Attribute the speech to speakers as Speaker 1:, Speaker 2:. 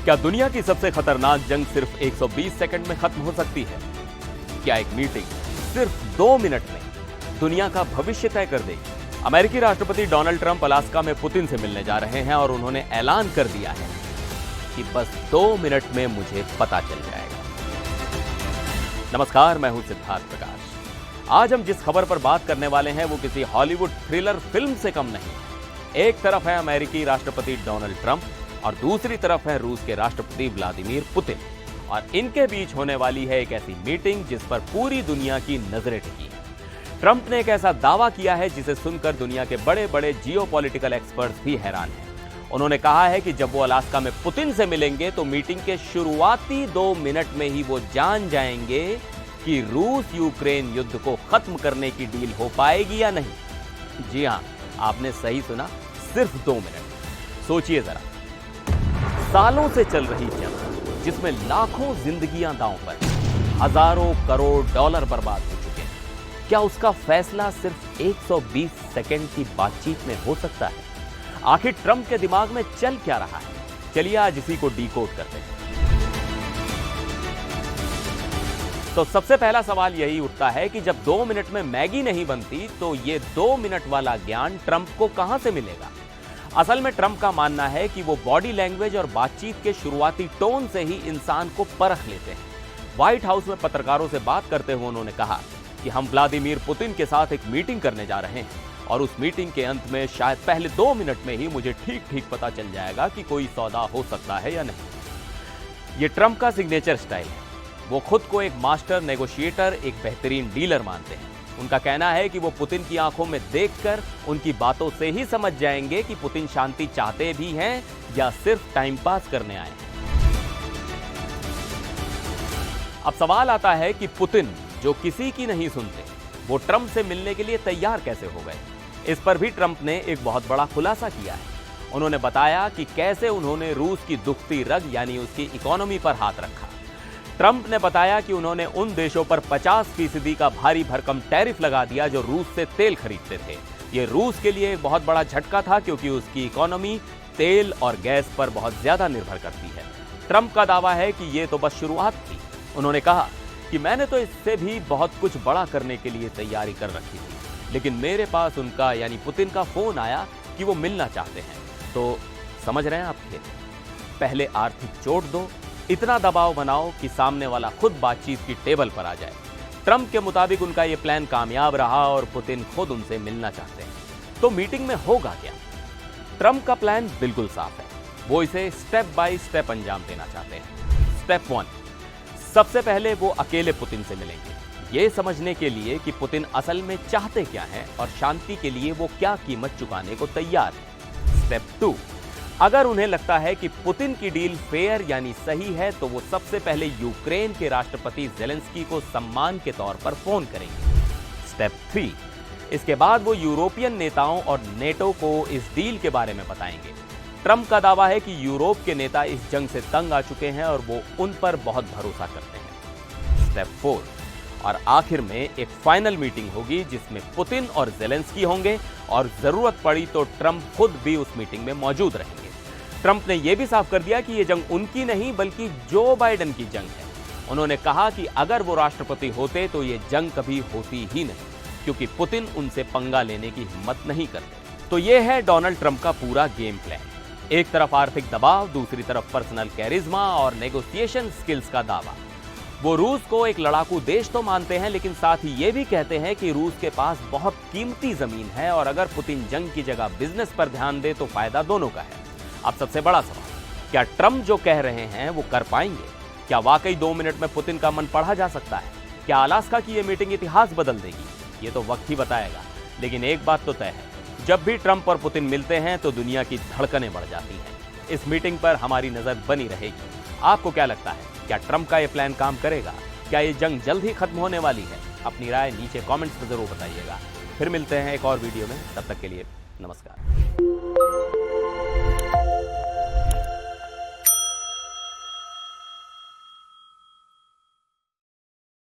Speaker 1: क्या दुनिया की सबसे खतरनाक जंग सिर्फ 120 सेकंड में खत्म हो सकती है? क्या एक मीटिंग सिर्फ 2 मिनट में दुनिया का भविष्य तय कर देगी? अमेरिकी राष्ट्रपति डोनाल्ड ट्रंप अलास्का में पुतिन से मिलने जा रहे हैं और उन्होंने ऐलान कर दिया है कि बस 2 मिनट में मुझे पता चल जाएगा। नमस्कार, मैं हूं सिद्धार्थ प्रकाश। आज हम जिस खबर पर बात करने वाले हैं वो किसी हॉलीवुड थ्रिलर फिल्म से कम नहीं। एक तरफ है अमेरिकी राष्ट्रपति डोनाल्ड ट्रंप और दूसरी तरफ है रूस के राष्ट्रपति व्लादिमीर पुतिन, और इनके बीच होने वाली है एक ऐसी मीटिंग जिस पर पूरी दुनिया की नजरें टिकी हैं। ट्रंप ने एक ऐसा दावा किया है जिसे सुनकर दुनिया के बड़े बड़े जियोपॉलिटिकल एक्सपर्ट्स भी हैरान हैं। उन्होंने कहा है कि जब वो अलास्का में पुतिन से मिलेंगे तो मीटिंग के शुरुआती 2 मिनट में ही वो जान जाएंगे कि रूस यूक्रेन युद्ध को खत्म करने की डील हो पाएगी या नहीं। जी हां, आपने सही सुना, सिर्फ 2 मिनट। सोचिए जरा, सालों से चल रही जंग जिसमें लाखों जिंदगियां दांव पर, हजारों करोड़ डॉलर बर्बाद हो चुके हैं, क्या उसका फैसला सिर्फ 120 सेकंड की बातचीत में हो सकता है? आखिर ट्रंप के दिमाग में चल क्या रहा है? चलिए आज इसी को डीकोड करते हैं। तो सबसे पहला सवाल यही उठता है कि जब 2 मिनट में मैगी नहीं बनती तो ये 2 मिनट वाला ज्ञान ट्रंप को कहां से मिलेगा? असल में ट्रंप का मानना है कि वो बॉडी लैंग्वेज और बातचीत के शुरुआती टोन से ही इंसान को परख लेते हैं। व्हाइट हाउस में पत्रकारों से बात करते हुए उन्होंने कहा कि हम व्लादिमीर पुतिन के साथ एक मीटिंग करने जा रहे हैं और उस मीटिंग के अंत में शायद पहले 2 मिनट में ही मुझे ठीक ठीक पता चल जाएगा कि कोई सौदा हो सकता है या नहीं। ये ट्रंप का सिग्नेचर स्टाइल है। वो खुद को एक मास्टर नेगोशिएटर, एक बेहतरीन डीलर मानते हैं। उनका कहना है कि वो पुतिन की आंखों में देखकर उनकी बातों से ही समझ जाएंगे कि पुतिन शांति चाहते भी हैं या सिर्फ टाइम पास करने आए हैं। अब सवाल आता है कि पुतिन, जो किसी की नहीं सुनते, वो ट्रंप से मिलने के लिए तैयार कैसे हो गए? इस पर भी ट्रंप ने एक बहुत बड़ा खुलासा किया है। उन्होंने बताया कि कैसे उन्होंने रूस की दुखती रग यानी उसकी इकोनॉमी पर हाथ रखा। ट्रंप ने बताया कि उन्होंने उन देशों पर 50% का भारी भरकम टैरिफ लगा दिया जो रूस से तेल खरीदते थे। ये रूस के लिए एक बहुत बड़ा झटका था क्योंकि उसकी इकोनॉमी तेल और गैस पर बहुत ज्यादा निर्भर करती है। ट्रंप का दावा है कि ये तो बस शुरुआत थी। उन्होंने कहा कि मैंने तो इससे भी बहुत कुछ बड़ा करने के लिए तैयारी कर रखी थी, लेकिन मेरे पास उनका यानी पुतिन का फोन आया कि वो मिलना चाहते हैं। तो समझ रहे हैं आप खेल? पहले आर्थिक चोट दो, इतना दबाव बनाओ कि सामने वाला खुद बातचीत की टेबल पर आ जाए। ट्रंप के मुताबिक उनका यह प्लान कामयाब रहा और पुतिन खुद उनसे मिलना चाहते हैं। तो मीटिंग में होगा क्या? ट्रंप का प्लान बिल्कुल साफ है। वो इसे स्टेप बाय स्टेप अंजाम देना चाहते हैं। स्टेप 1, सबसे पहले वो अकेले पुतिन से मिलेंगे, ये समझने के लिए कि पुतिन असल में चाहते क्या हैं और शांति के लिए वो क्या कीमत चुकाने को तैयार है। स्टेप 2, अगर उन्हें लगता है कि पुतिन की डील फेयर यानी सही है तो वो सबसे पहले यूक्रेन के राष्ट्रपति ज़ेलेंस्की को सम्मान के तौर पर फोन करेंगे। स्टेप 3, इसके बाद वो यूरोपियन नेताओं और नेटो को इस डील के बारे में बताएंगे। ट्रंप का दावा है कि यूरोप के नेता इस जंग से तंग आ चुके हैं और वो उन पर बहुत भरोसा करते हैं। स्टेप 4, और आखिर में एक फाइनल मीटिंग होगी जिसमें पुतिन और ज़ेलेंस्की होंगे और जरूरत पड़ी तो ट्रंप खुद भी उस मीटिंग में मौजूद रहेंगे। ट्रंप ने यह भी साफ कर दिया कि यह जंग उनकी नहीं बल्कि जो बाइडेन की जंग है। उन्होंने कहा कि अगर वो राष्ट्रपति होते तो यह जंग कभी होती ही नहीं, क्योंकि पुतिन उनसे पंगा लेने की हिम्मत नहीं करते। तो यह है डोनाल्ड ट्रंप का पूरा गेम प्लान। एक तरफ आर्थिक दबाव, दूसरी तरफ पर्सनल कैरिज्मा और नेगोशिएशन स्किल्स का दावा। वो रूस को एक लड़ाकू देश तो मानते हैं, लेकिन साथ ही ये भी कहते हैं कि रूस के पास बहुत कीमती जमीन है और अगर पुतिन जंग की जगह बिजनेस पर ध्यान दे तो फायदा दोनों का है। अब सबसे बड़ा सवाल, क्या ट्रंप जो कह रहे हैं वो कर पाएंगे? क्या वाकई 2 मिनट में पुतिन का मन पढ़ा जा सकता है? क्या अलास्का की यह मीटिंग इतिहास बदल देगी? ये तो वक्त ही बताएगा, लेकिन एक बात तो तय है, जब भी ट्रंप और पुतिन मिलते हैं तो दुनिया की धड़कनें बढ़ जाती हैं। इस मीटिंग पर हमारी नजर बनी रहेगी। आपको क्या लगता है, क्या ट्रंप का यह प्लान काम करेगा? क्या ये जंग जल्द ही खत्म होने वाली है? अपनी राय नीचे कमेंट्स में जरूर बताइएगा। फिर मिलते हैं एक और वीडियो में, तब तक के लिए नमस्कार।